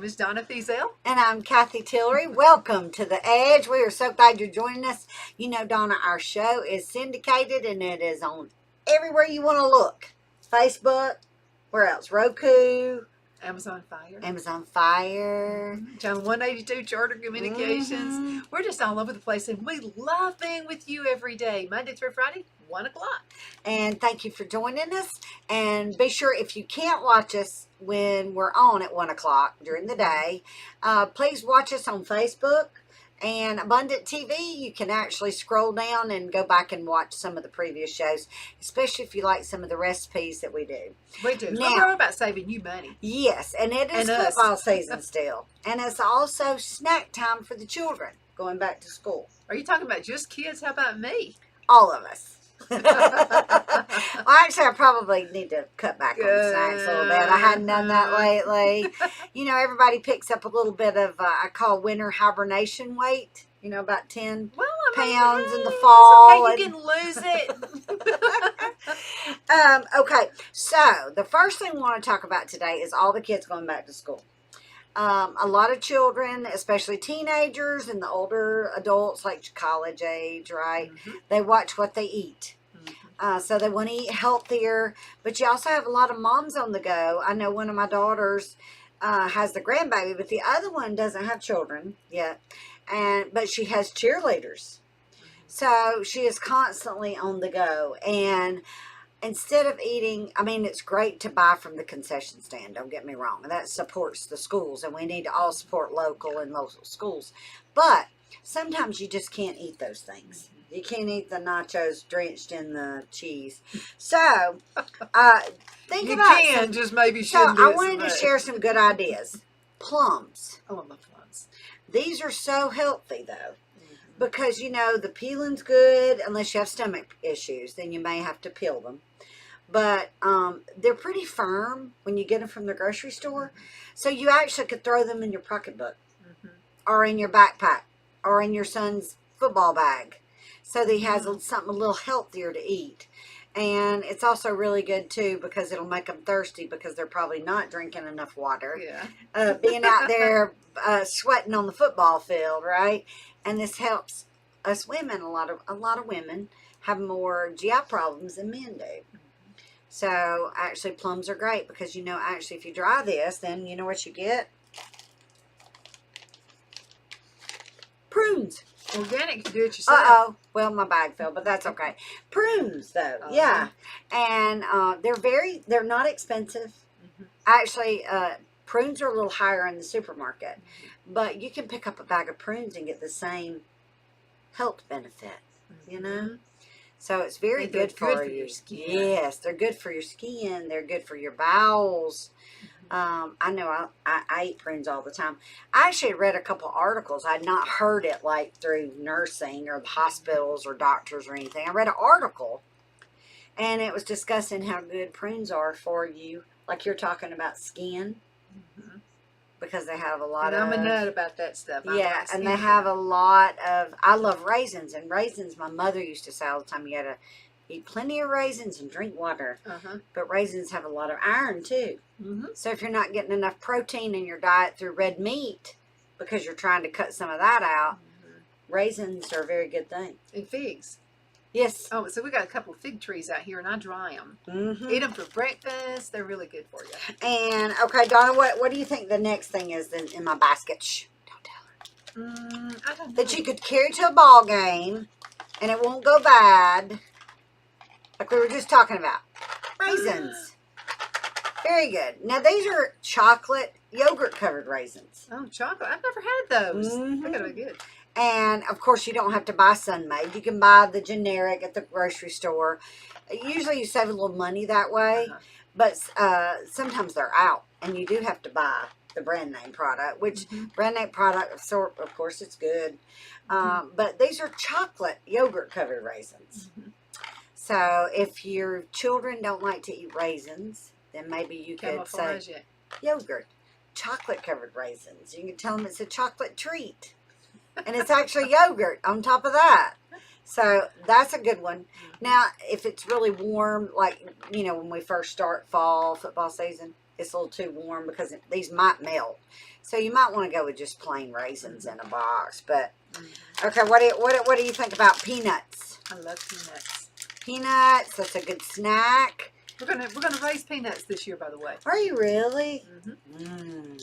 name is Donna. And I'm Cathy Tillery. Welcome to The Edge. We are so glad you're joining us. You know, Donna, our show is syndicated and it is on everywhere you want to look. Facebook, where else? Roku. Amazon Fire. Channel 182 Charter Communications. We're just all over the place, and we love being with you every day, Monday through Friday, 1 o'clock. And thank you for joining us. And be sure, if you can't watch us when we're on at 1 o'clock during the day, please watch us on Facebook. And Abundant TV, you can actually scroll down and go back and watch some of the previous shows, especially if you like some of the recipes that we do. We do. We're all about saving you money. Yes, and it is football season still. And it's also snack time for the children going back to school. Are you talking about just kids? How about me? All of us. Well, actually, I probably need to cut back on the snacks a little bit. I hadn't done that lately. You know, everybody picks up a little bit of, I call winter hibernation weight. You know, about 10 pounds in the fall. It's okay, you can lose it. Okay, so the first thing we want to talk about today is all the kids going back to school. A lot of children, especially teenagers and the older adults, like college age, right? They watch what they eat. So they want to eat healthier. But you also have a lot of moms on the go. I know one of my daughters has the grandbaby, but the other one doesn't have children yet. But she has cheerleaders. So she is constantly on the go. And instead of eating, I mean, it's great to buy from the concession stand, don't get me wrong. That supports the schools, and we need to all support local and local schools. But sometimes you just can't eat those things. You can't eat the nachos drenched in the cheese. So, think you about can, just maybe shouldn't I wanted to share some good ideas. Plums. Oh, I love plums. These are so healthy, though. Because, you know, the peeling's good, unless you have stomach issues. Then you may have to peel them. But they're pretty firm when you get them from the grocery store. So you actually could throw them in your pocketbook. Or in your backpack. Or in your son's football bag. So that he has something a little healthier to eat. And it's also really good, too, because it'll make them thirsty because they're probably not drinking enough water. Yeah. Being out there sweating on the football field, right? And this helps us women. A lot of women have more GI problems than men do. So, actually, plums are great because, you know, actually, if you dry this, then you know what you get? Prunes. Organic, you do it yourself. Uh-oh. Well, my bag fell, but that's okay. Prunes, though. Yeah. And they're not expensive. Actually, prunes are a little higher in the supermarket. But you can pick up a bag of prunes and get the same health benefit, you know? So it's very good for your skin. Yes, they're good for your skin. They're good for your bowels. I know I eat prunes all the time. I actually read a couple articles. I had not heard it like through nursing or the hospitals or doctors or anything. I read an article, and it was discussing how good prunes are for you, like you're talking about skin. Because they have a lot of... I'm a nut about that stuff. Yeah, and they have a lot of... I love raisins. And raisins, my mother used to say all the time, you got to eat plenty of raisins and drink water. But raisins have a lot of iron, too. So if you're not getting enough protein in your diet through red meat, because you're trying to cut some of that out, raisins are a very good thing. And figs. Yes. Oh, so we got a couple of fig trees out here, and I dry them. Eat them for breakfast. They're really good for you. And, okay, Donna, what do you think the next thing is in my basket? Shh, don't tell her. I don't know. That you could carry to a ball game, and it won't go bad. Like we were just talking about. Raisins. Very good. Now, these are chocolate yogurt-covered raisins. Oh, chocolate. I've never had those. They're going to be good. And, of course, you don't have to buy Sun-Made. You can buy the generic at the grocery store. Usually you save a little money that way. But sometimes they're out. And you do have to buy the brand name product. Which, brand name product, of course, it's good. But these are chocolate yogurt-covered raisins. So, if your children don't like to eat raisins, then maybe you could say yogurt. Chocolate-covered raisins. You can tell them it's a chocolate treat. And it's actually yogurt on top of that. So that's a good one. Now, if it's really warm, like, you know, when we first start fall football season, it's a little too warm because these might melt. So you might want to go with just plain raisins in a box. But okay, what do you think about peanuts? I love peanuts. Peanuts, that's a good snack. We're gonna raise peanuts this year, by the way. Are you really? Mm-hmm.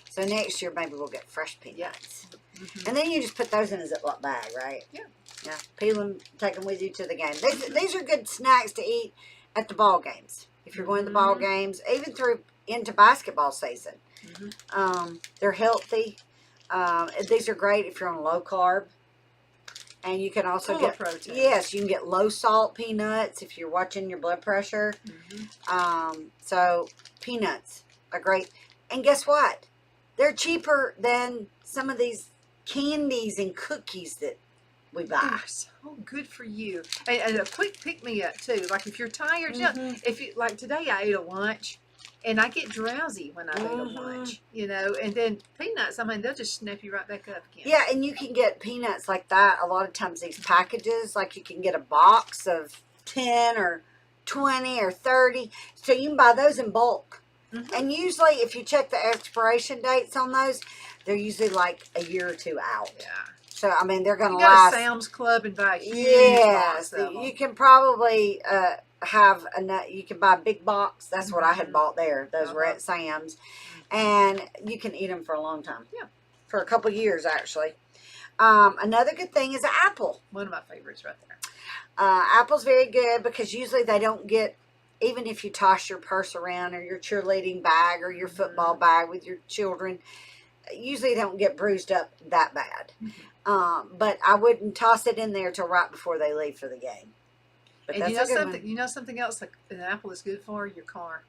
So next year maybe we'll get fresh peanuts. Yeah. And then you just put those in a Ziploc bag, right? Yeah. Yeah. Peel them, take them with you to the game. These are good snacks to eat at the ball games. If you're going to the ball games, even into basketball season. They're healthy. These are great if you're on low carb. And you can also get protein. Yes, you can get low salt peanuts if you're watching your blood pressure. So peanuts are great. And guess what? They're cheaper than some of these candies and cookies that we buy. They're so good for you. And a quick pick me up too. Like if you're tired, you know, if you like today, I ate a lunch. And I get drowsy when I eat a lunch, you know, and then peanuts, I mean, they'll just snap you right back up again. Yeah, and you can get peanuts like that. A lot of times these packages, like you can get a box of 10 or 20 or 30. So you can buy those in bulk. And usually if you check the expiration dates on those, they're usually like a year or two out. Yeah. So, I mean, they're going to last. last. Go to Sam's Club and buy a huge yes, box of them. You can probably have you can buy a big box. That's what I had bought there. Those were at Sam's, and you can eat them for a long time. Yeah, for a couple years actually. Another good thing is an apple. One of my favorites right there. Apple's very good because usually they don't get, even if you toss your purse around or your cheerleading bag or your football bag with your children, usually they don't get bruised up that bad. But I wouldn't toss it in there till right before they leave for the game. But And that's you know a good something? one. You know something else like an apple is good for? Your car.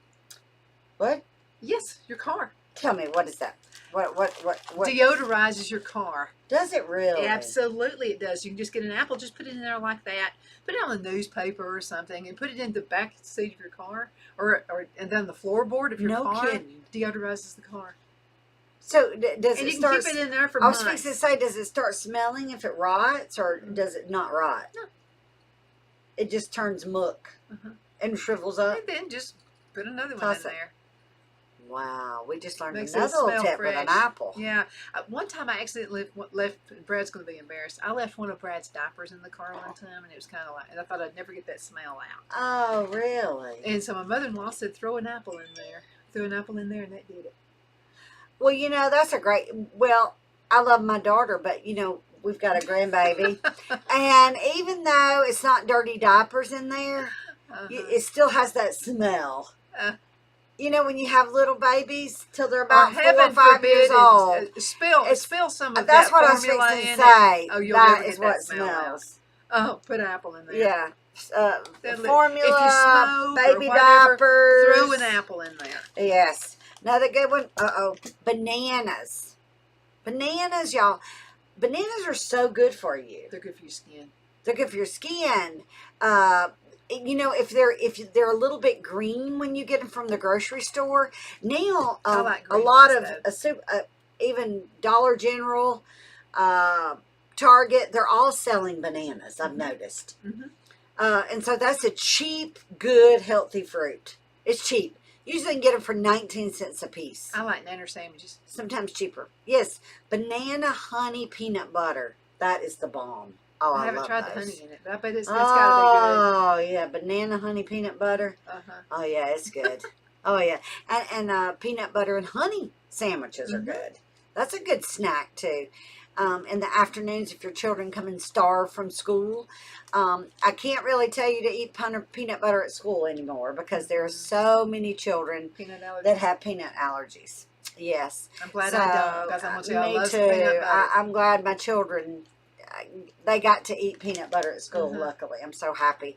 What? Yes, your car. Tell me, what is that? What? Deodorizes your car. Does it really? Absolutely, it does. You can just get an apple, just put it in there like that. Put it on the newspaper or something, and put it in the back seat of your car, or and then the floorboard of your car. Kidding. Deodorizes the car. So does And it you start? can keep it in there for I was months. fixing to say, does it start smelling if it rots, or does it not rot? No. It just turns muck and shrivels up. And then just put another one Toss in it. there. Wow, we just learned Makes it another little smell tip fresh. with an apple. Yeah. One time I accidentally left, Brad's going to be embarrassed. I left one of Brad's diapers in the car one time, and it was kind of like, and I thought I'd never get that smell out. Oh, really? And so my mother-in-law said, throw an apple in there. Threw an apple in there, and that did it. Well, you know, that's a great, well, I love my daughter, but, you know, we've got a grandbaby. And even though it's not dirty diapers in there, it still has that smell. You know, when you have little babies till they're about 4 or 5 years old. Spill some of that's that what I was formula fixing to in say. it. Oh, you'll that never is get what that smell out. smells. Oh, put an apple in there. Yeah. If Formula, you smoke baby or whatever, diapers. throw an apple in there. Yes. Another good one. Bananas. Bananas, y'all. Bananas are so good for you. They're good for your skin. They're good for your skin. You know, if they're a little bit green when you get them from the grocery store. Now, I like a green lot ones, of even Dollar General, Target, they're all selling bananas. I've noticed. And so that's a cheap, good, healthy fruit. It's cheap. Usually you can get them for 19 cents a piece. I like nanner sandwiches. Sometimes cheaper. Yes, banana honey peanut butter. That is the bomb. Oh, I haven't love tried those. the honey in it, but I bet it's got Oh, yeah, banana honey peanut butter. to be good. Oh, yeah, it's good. Oh, yeah. And peanut butter and honey sandwiches are good. That's a good snack, too. In the afternoons, if your children come and starve from school. I can't really tell you to eat peanut butter at school anymore because there are so many children that have peanut allergies. Yes. I'm glad I don't, because I'm going to tell you I love too. peanut butter. I'm glad my children, they got to eat peanut butter at school, luckily. I'm so happy.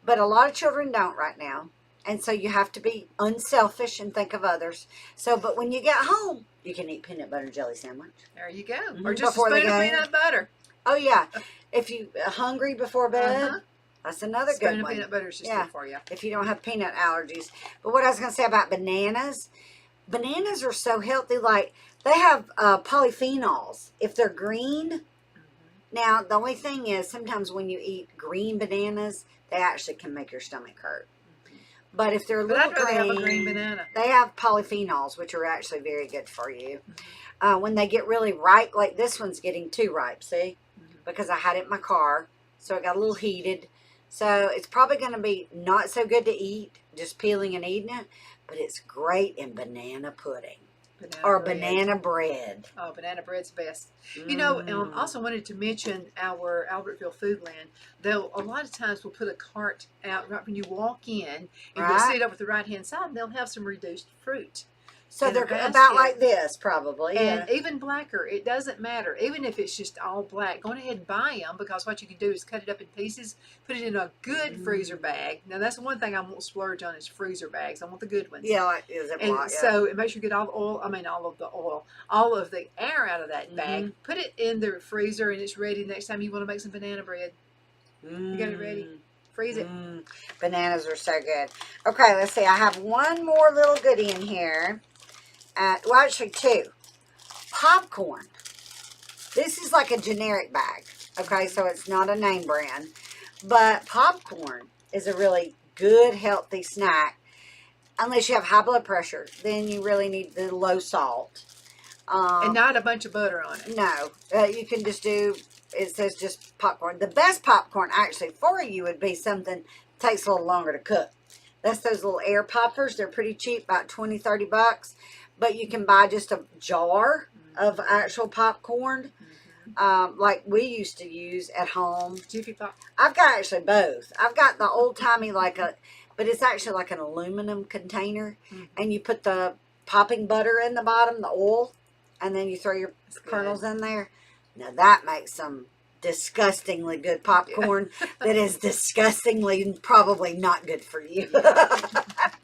But a lot of children don't right now. And so you have to be unselfish and think of others. So, but when you get home, you can eat peanut butter and jelly sandwich. There you go. Or just Before a the spoon of game. peanut butter. Oh, yeah. If you are hungry before bed, that's another Spoon good of one. peanut butter is just good for you. If you don't have peanut allergies. But what I was going to say about bananas are so healthy. Like, they have polyphenols. If they're green, now the only thing is sometimes when you eat green bananas, they actually can make your stomach hurt. But if they're a But little I'd rather have a green, green banana. they have polyphenols, which are actually very good for you. When they get really ripe, like this one's getting too ripe, see? Because I had it in my car, so it got a little heated. So it's probably going to be not so good to eat, just peeling and eating it, but it's great in banana pudding. Or banana bread. Oh, banana bread's best. You know, I also wanted to mention our Albertville Foodland. They'll a lot of times we'll put a cart out right when you walk in, and you'll see it over the right-hand side, and they'll have some reduced fruit. So they're about like this, probably. And even blacker, it doesn't matter. Even if it's just all black, go ahead and buy them, because what you can do is cut it up in pieces, put it in a good freezer bag. Now, that's one thing I won't splurge on is freezer bags. I want the good ones. Yeah, like is it black? So make sure you get all of the air out of that bag. Put it in the freezer, and it's ready next time you want to make some banana bread. You got it ready. Freeze it. Bananas are so good. Okay, let's see. I have one more little goodie in here. Well, actually two. Popcorn. This is like a generic bag. Okay, so it's not a name brand. But popcorn is a really good, healthy snack. Unless you have high blood pressure. Then you really need the low salt. And not a bunch of butter on it. No. You can just do, it says just popcorn. The best popcorn actually for you would be something that takes a little longer to cook. That's those little air poppers. They're pretty cheap, about 20, 30 bucks. But you can buy just a jar of actual popcorn, like we used to use at home. Jiffy Pop. I've got actually both. I've got the old-timey but it's actually like an aluminum container. And you put the popping butter in the bottom, the oil, and then you throw your kernels in there. Now that makes some disgustingly good popcorn that is disgustingly probably not good for you. That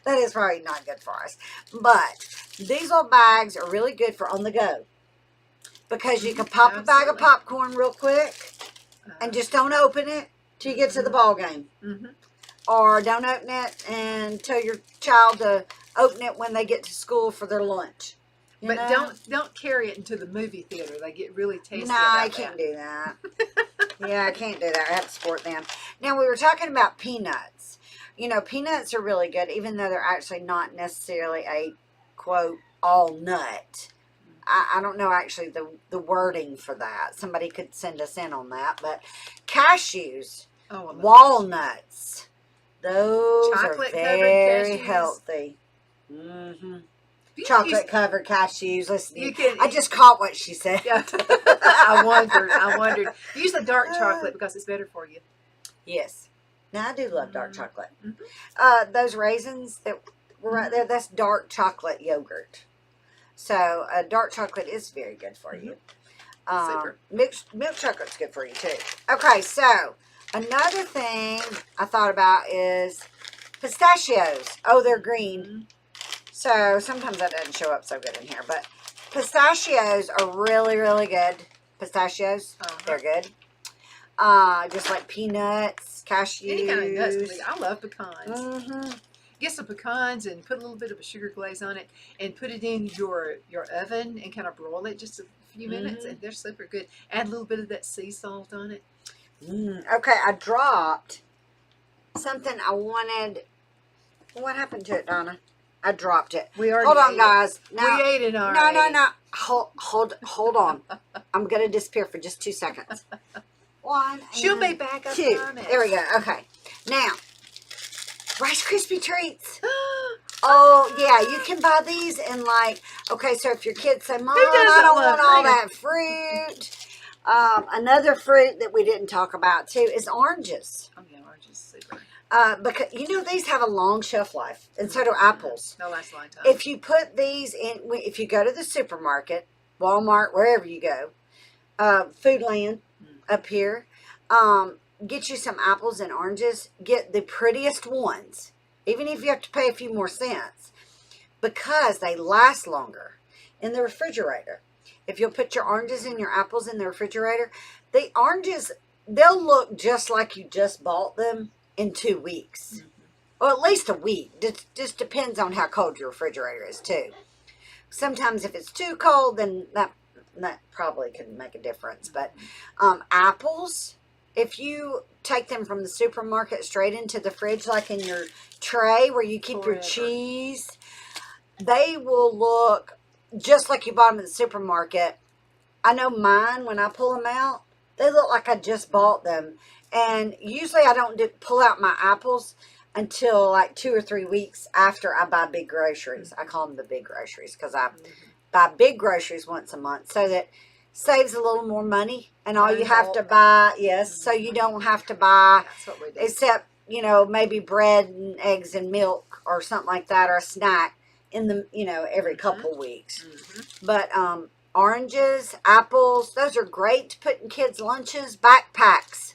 is probably not good for us. But these little bags are really good for on the go, because you can pop a bag of popcorn real quick and just don't open it till you get to the ball game. Or don't open it and tell your child to open it when they get to school for their lunch. You know? don't carry it into the movie theater. They get really tasty. No, I can't do that. Yeah, I can't do that. I have to support them. Now, we were talking about peanuts. You know, peanuts are really good, even though they're actually not necessarily a, quote, all nut. I don't know actually the wording for that. Somebody could send us in on that. But cashews, walnuts, those are very healthy. Chocolate covered cashews. Listen, I just caught what she said. Yeah. I wondered. Use the dark chocolate because it's better for you. Yes. Now I do love dark chocolate. Those raisins that were right there, that's dark chocolate yogurt. So dark chocolate is very good for you. Milk chocolate's good for you too. Okay, so another thing I thought about is pistachios. Oh, they're green. So sometimes that doesn't show up so good in here. But pistachios are really, really good. Pistachios, they're good. Just like peanuts, cashews. Any kind of nuts. I love pecans. Get some pecans and put a little bit of a sugar glaze on it and put it in your oven and kind of broil it just a few minutes, and they're super good. Add a little bit of that sea salt on it. Okay, I dropped something I wanted. What happened to it, Donna? I dropped it. Hold on, guys. Now, we ate it already. No. Hold on. I'm going to disappear for just 2 seconds. One. She'll be back up. Two. There we go. Okay. Now, Rice Krispie treats. Oh, yeah. You can buy these in okay, so if your kids say, Mom, I don't want all that fruit. Another fruit that we didn't talk about, too, is oranges. Oh, yeah, oranges. Super. Because, these have a long shelf life, and so do apples. They'll last a long time. If you put these in, if you go to the supermarket, Walmart, wherever you go, Foodland up here, get you some apples and oranges. Get the prettiest ones, even if you have to pay a few more cents, because they last longer in the refrigerator. If you'll put your oranges and your apples in the refrigerator, the oranges, they'll look just like you just bought them in 2 weeks, or at least a week. Just depends on how cold your refrigerator is too. Sometimes if it's too cold, then that probably can make a difference. But apples if you take them from the supermarket straight into the fridge, like in your tray where you keep your cheese, they will look just like you bought them at the supermarket. I know mine, when I pull them out, they look like I just bought them. And usually I don't pull out my apples until like 2 or 3 weeks after I buy big groceries. I call them the big groceries because I buy big groceries once a month, so that saves a little more money. And all you have to buy, so you don't have to buy, except, you know, maybe bread and eggs and milk or something like that, or a snack in the, you know, every couple weeks. But oranges, apples, those are great to put in kids' lunches, backpacks.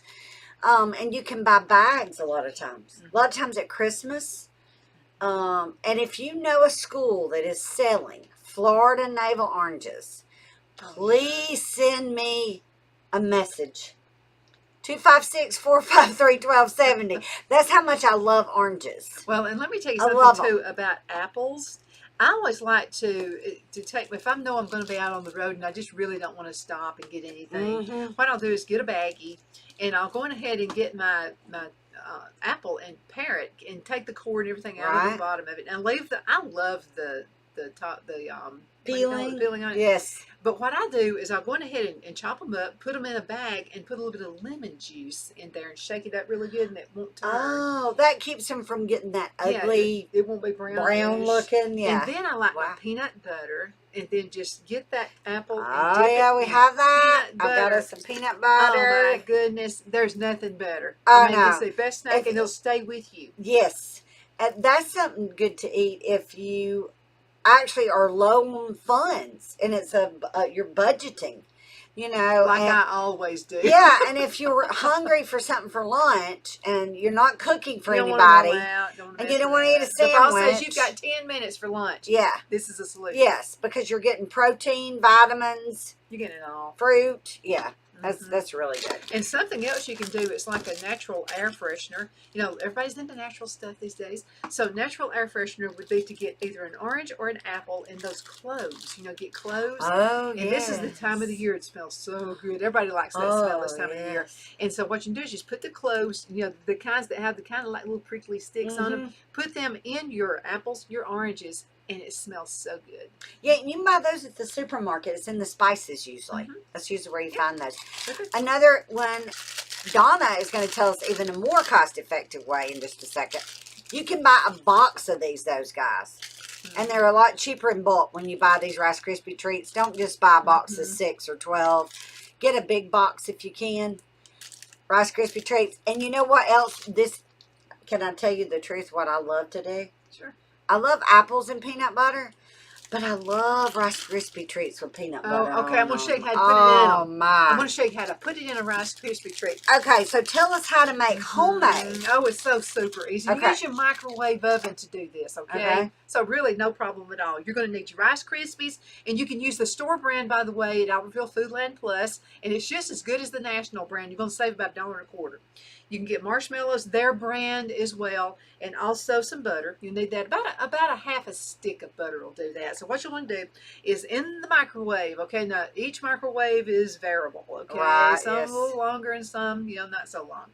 And you can buy bags a lot of times. A lot of times at Christmas. And if you know a school that is selling Florida navel oranges, please send me a message. 256-453-1270. That's how much I love oranges. Well, and let me tell you something too about apples. I always like to take, if I know I'm going to be out on the road and I just really don't want to stop and get anything, what I'll do is get a baggie, and I'll go ahead and get my apple and pare it and take the core and everything out of the bottom of it, and leave I love the top, peeling on it. Yes. But what I do is I'll go ahead and chop them up, put them in a bag, and put a little bit of lemon juice in there and shake it up really good, and it won't turn. Oh, that keeps them from getting that ugly. It won't be brown looking. Yeah. And then I like my peanut butter, and then just get that apple. Oh yeah, we have that. I got us some peanut butter. Oh my goodness, there's nothing better. Oh, it's the best snack, and it'll stay with you. Yes, that's something good to eat if you actually are low on funds, and it's you're budgeting, you know, like I always do. Yeah, and if you're hungry for something for lunch and you're not cooking for anybody, and you don't want to eat a sandwich, the boss says you've got 10 minutes for lunch. Yeah, this is a solution. Yes, because you're getting protein, vitamins, you're getting it all, fruit. Yeah. That's really good. And something else you can do, it's like a natural air freshener. You know, everybody's into natural stuff these days. So natural air freshener would be to get either an orange or an apple in those cloves. You know, get cloves. Oh, and this is the time of the year it smells so good. Everybody likes that smell this time of the year. And so what you can do is just put the cloves, you know, the kinds that have the kind of like little prickly sticks on them, put them in your apples, your oranges, and it smells so good. Yeah, you can buy those at the supermarket. It's in the spices usually. That's usually where you find those. Another one, Donna is going to tell us even a more cost-effective way in just a second. You can buy a box of those guys. And they're a lot cheaper in bulk when you buy these Rice Krispie treats. Don't just buy a box of 6 or 12. Get a big box if you can. Rice Krispie treats. And you know what else? Can I tell you the truth, what I love to do? Sure. I love apples and peanut butter, but I love Rice Krispie treats with peanut butter. Okay, I'm going to show you how to put it in. Oh, my. I'm going to show you how to put it in a Rice Krispie treat. Okay, so tell us how to make homemade. Oh, it's so super easy. You use your microwave oven to do this, okay? So really, no problem at all. You're going to need your Rice Krispies, and you can use the store brand, by the way, at Albertville Foodland Plus, and it's just as good as the national brand. You're going to save about $1.25. You can get marshmallows, their brand as well, and also some butter. You need that. About a half a stick of butter will do that. So what you want to do is in the microwave, okay? Now, each microwave is variable, okay? Right, some a little longer and some, you know, not so long.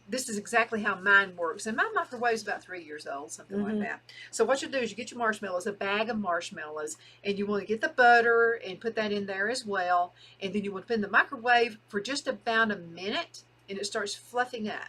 This is exactly how mine works. And my microwave is about 3 years old, something like that. So what you do is you get your marshmallows, a bag of marshmallows, and you want to get the butter and put that in there as well. And then you want to put in the microwave for just about a minute, and it starts fluffing up.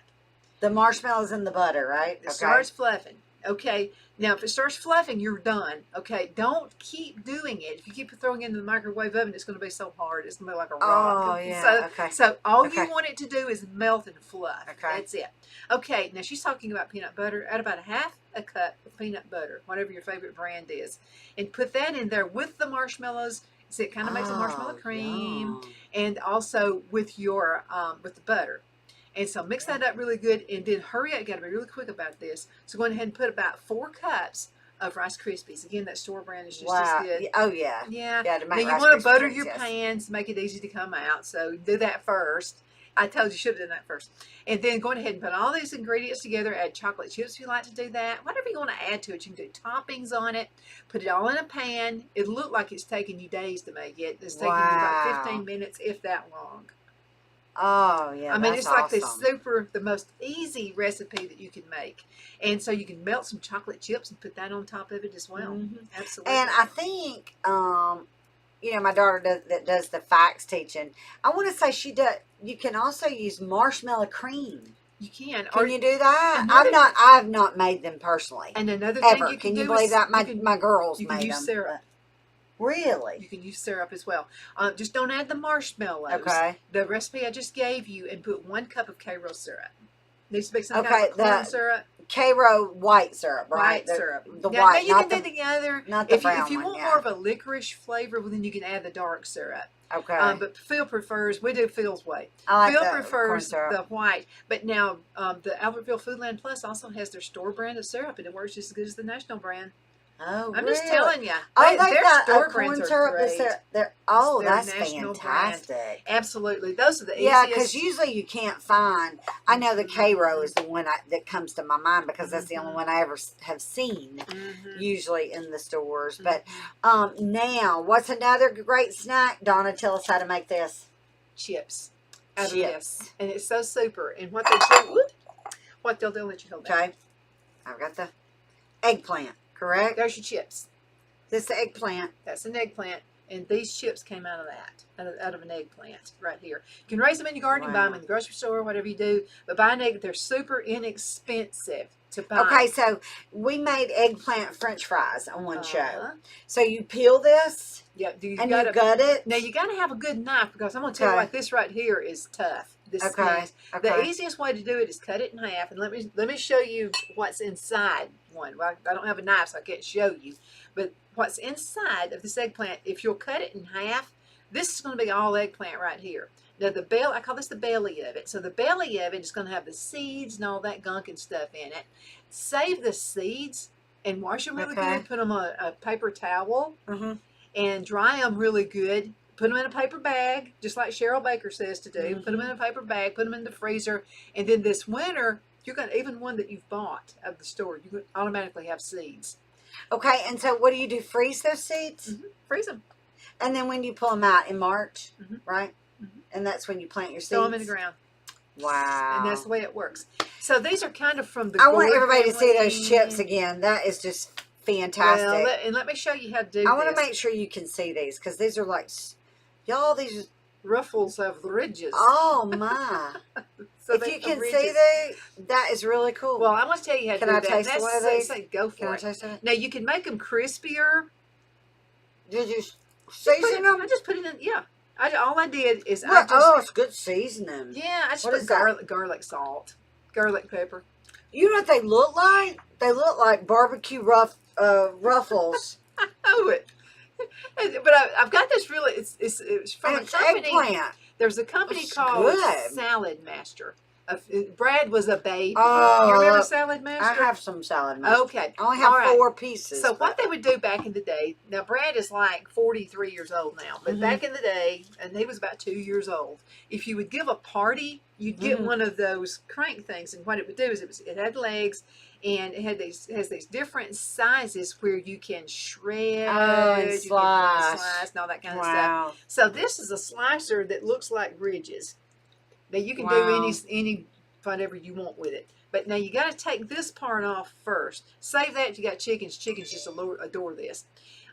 The marshmallows and the butter, right? It starts fluffing. Okay, now if it starts fluffing, you're done. Okay, don't keep doing it. If you keep throwing it in the microwave oven, it's going to be so hard. It's going to be like a rock. Oh, yeah. So all you want it to do is melt and fluff. Okay. That's it. Okay, now she's talking about peanut butter. Add about a half a cup of peanut butter, whatever your favorite brand is, and put that in there with the marshmallows. So it kind of makes a marshmallow cream, and also with your with the butter. And so mix that up really good, and then hurry up. You got to be really quick about this. So go ahead and put about 4 cups of Rice Krispies. Again, that store brand is just as good. Oh, yeah. Yeah. To make now you want to butter your pans, make it easy to come out. So do that first. I told you, you should have done that first. And then go ahead and put all these ingredients together. Add chocolate chips if you like to do that. Whatever you want to add to it. You can do toppings on it. Put it all in a pan. It looked like it's taking you days to make it. It's taking you about 15 minutes, if that long. Oh, yeah, I mean, that's it's like awesome. the most easy recipe that you can make. And so you can melt some chocolate chips and put that on top of it as well. Hmm. Absolutely. And I think, my daughter does the facts teaching. I want to say she does. You can also use marshmallow cream. You can. Can Or you do that? another I've not made them personally. and another thing Ever. you can Can you do believe is that? My girls you can made use them. syrup. Really? You can use syrup as well. Just don't add the marshmallows. Okay. The recipe I just gave you, and put 1 cup of Karo syrup. Needs to be some kind Okay, of a corn syrup. Karo white syrup, right? White syrup. The Now white, you not can the do the other. not the If brown you one. want Yeah. more of a licorice flavor, well, then you can add the dark syrup. Okay. But Phil prefers, we do Phil's way. I like Phil the corn prefers syrup. the white. But now the Albertville Foodland Plus also has their store brand of syrup, and it works just as good as the national brand. Oh, I'm really? just telling you. Oh, Their got store a corn brands are syrup. great. Oh, Their that's national brand. fantastic. Absolutely. Those are the Yeah, because easiest. usually you can't find. I know the Karo is the one that comes to my mind because that's the only one I ever have seen. Usually in the stores. But now, what's another great snack? Donna, tell us how to make this. Chips. Out of Chips. this. And it's so super. And what they do, they'll let you hold that. Okay. I've got the eggplant, correct? There's your chips. This is the eggplant. That's an eggplant. And these chips came out of that, out of an eggplant right here. You can raise them in your garden, buy them in the grocery store, whatever you do. But buy an egg, they're super inexpensive to buy. Okay, so we made eggplant French fries on one show. So you peel this, yeah, you gut it. Now you got to have a good knife, because I'm going to tell you, like, this right here is tough. This is, the easiest way to do it is cut it in half, and let me show you what's inside one. Well, I don't have a knife, so I can't show you. But what's inside of this eggplant, if you'll cut it in half, this is going to be all eggplant right here. Now I call this the belly of it. So the belly of it is going to have the seeds and all that gunk and stuff in it. Save the seeds and wash them really good. Put them on a paper towel and dry them really good. Put them in a paper bag, just like Cheryl Baker says to do. Put them in a paper bag, put them in the freezer, and then this winter, you're going to, even one that you've bought at the store, you can automatically have seeds. Okay, and so what do? Freeze those seeds? Freeze them. And then when do you pull them out? In March, right? And that's when you plant your seeds? Throw them in the ground. Wow. And that's the way it works. So these are kind of from the I want everybody to see those chips again. That is just fantastic. Well, and let me show you how to do this. I want to make sure you can see these, because these are like, y'all, these are ruffles of ridges. Oh, my. So if you can see that is really cool. Well, I want to tell you how to do that. Can I taste one of these? Go for it. Can I taste it? Now, you can make them crispier. Did you season them? I just put it in, yeah. All I did is it's good seasoning. Yeah, I just put garlic salt, garlic pepper. You know what they look like? They look like barbecue ruffles. I know it. But I've got this really, it's from a company. Eggplant. There's a company called Salad Master. Brad was a baby. Oh, you remember Salad Master? I have some Salad Master. Okay. I only have 4 pieces. So what they would do back in the day, now Brad is like 43 years old now, but back in the day, and he was about 2 years old, if you would give a party, you'd get one of those crank things, and what it would do is it had legs, and it has these different sizes where you can shred, and slice, and all that kind of stuff. So this is a slicer that looks like ridges. Now you can do any whatever you want with it. But now you got to take this part off first. Save that if you got chickens. Chickens just adore this.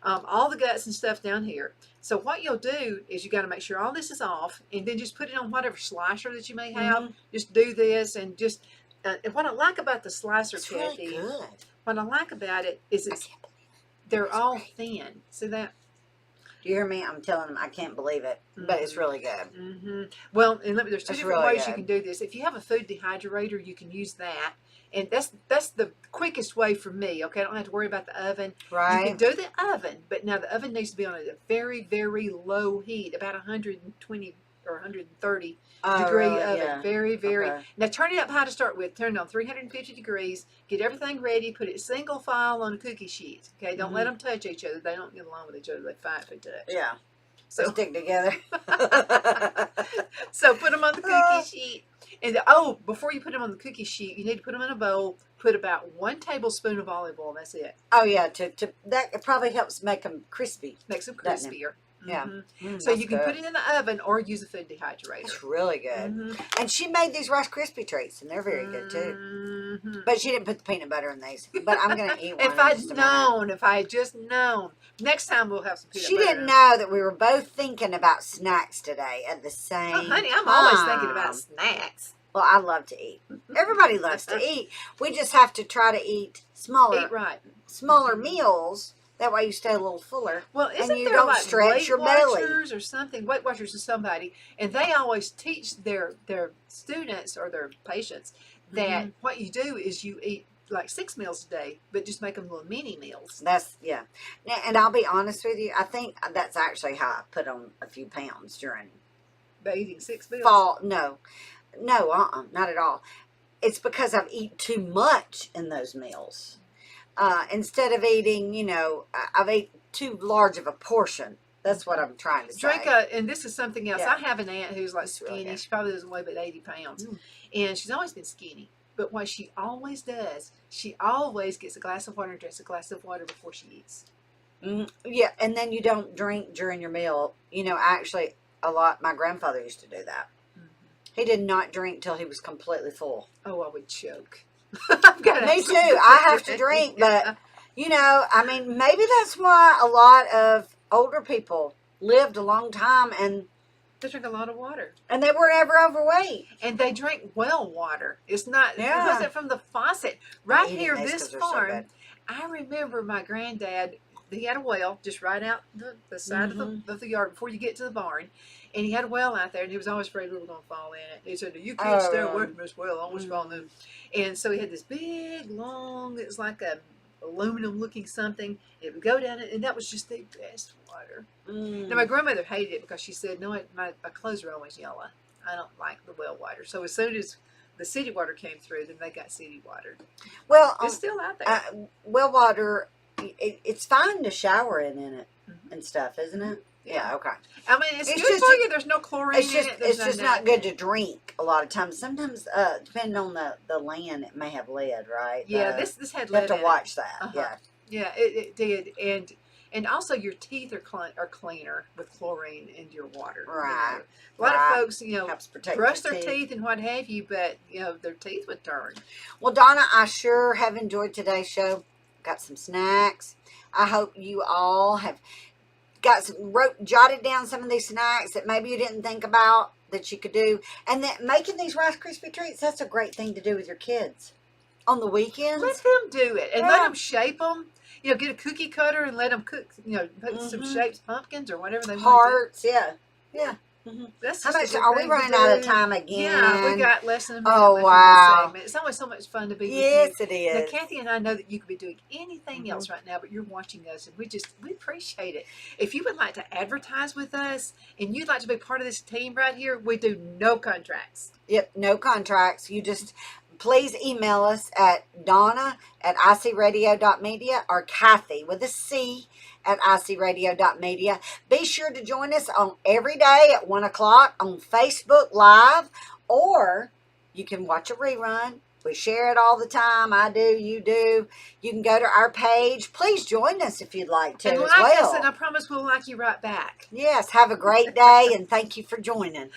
All the guts and stuff down here. So what you'll do is you got to make sure all this is off, and then just put it on whatever slicer that you may have. Just do this, and just and what I like about the slicer, Cathy, really good. What I like about it is they're all thin. See that? Do you hear me? I'm telling them I can't believe it, but it's really good. Well, and there's 2 different ways you can do this. If you have a food dehydrator, you can use that, and that's the quickest way for me. Okay, I don't have to worry about the oven. Right. You can do the oven, but now the oven needs to be on a very, very low heat, about 120 or 130 degree oven. Yeah. Very, very. Okay. Now turn it up high to start with. Turn it on 350 degrees. Get everything ready. Put it single file on a cookie sheet. Okay, don't let them touch each other. They don't get along with each other. They fight if they touch. Yeah. So they stick together. So put them on the cookie sheet. And before you put them on the cookie sheet, you need to put them in a bowl. Put about 1 tablespoon of olive oil. That's it. Oh yeah, that probably helps make them crispy. Makes them crispier. Yeah. So you can put it in the oven or use a food dehydrator. It's really good. And she made these Rice Krispie treats, and they're very good too. But she didn't put the peanut butter in these. But I'm going to eat one. If I had just known. Next time we'll have some peanut butter. She didn't know that we were both thinking about snacks today at the same time. Oh, honey, I'm always thinking about snacks. Well, I love to eat. Everybody loves to eat. We just have to try to eat smaller meals. That way you stay a little fuller. Well, isn't and you there don't like stretch your Weight belly Watchers or something? Weight Watchers or somebody, and they always teach their students or their patients that what you do is you eat like 6 meals a day, but just make them little mini meals. And I'll be honest with you. I think that's actually how I put on a few pounds during eating 6 meals. Fall. No, not at all. It's because I've eaten too much in those meals. Instead of eating, I've ate too large of a portion. That's what I'm trying to say. And this is something else. I have an aunt who's like skinny. Really she probably doesn't weigh but 80 pounds. And she's always been skinny. But what she always does, she always gets a glass of water and drinks a glass of water before she eats. Yeah, and then you don't drink during your meal. Actually, my grandfather used to do that. He did not drink till he was completely full. Oh, I would choke. Me too. I have to drink, but maybe that's why a lot of older people lived a long time and they drink a lot of water, and they were never overweight, and they drink well water. It wasn't from the faucet right here. This farm, so I remember my granddad. He had a well just right out the side of the yard before you get to the barn. And he had a well out there, and he was always afraid we were going to fall in it. He said, "You can't stay away from this well. I almost fall in." And so he had this big, long, it was like a aluminum-looking something. It would go down it, and that was just the best water. Now, my grandmother hated it because she said, "No, my clothes are always yellow. I don't like the well water." So as soon as the city water came through, then they got city water. Well, it's still out there. Well water, it's fine to shower in it and stuff, isn't it? Yeah, okay. I mean, it's good for you. There's no chlorine in it. It's just not good to drink a lot of times. Sometimes, depending on the land, it may have lead, right? Yeah, this had lead. You have to watch that. Yeah, it did. And also your teeth are cleaner with chlorine in your water. Right. A lot of folks, helps protect brush their teeth and what have you, but their teeth would turn. Well, Donna, I sure have enjoyed today's show. Got some snacks. I hope you all have jotted down some of these snacks that maybe you didn't think about that you could do. And that making these Rice Krispie treats, that's a great thing to do with your kids on the weekends. Let them do it and let them shape them. Get a cookie cutter and let them cook, put some shapes, pumpkins or whatever they want. Hearts, yeah. That's how much are we running out of time again? Yeah, we got less than a minute. Oh, wow. It's always so much fun to be with you. Yes, it is. Now, Cathy and I know that you could be doing anything else right now, but you're watching us, and we appreciate it. If you would like to advertise with us and you'd like to be part of this team right here, we do no contracts. Yep, no contracts. You just please email us at Donna@icradio.media or Cathy with a C at icradio.media. Be sure to join us on every day at 1 o'clock on Facebook Live, or you can watch a rerun. We share it all the time. I do, you do. You can go to our page. Please join us if you'd like to and as like well. us, and I promise we'll like you right back. Yes, have a great day, and thank you for joining.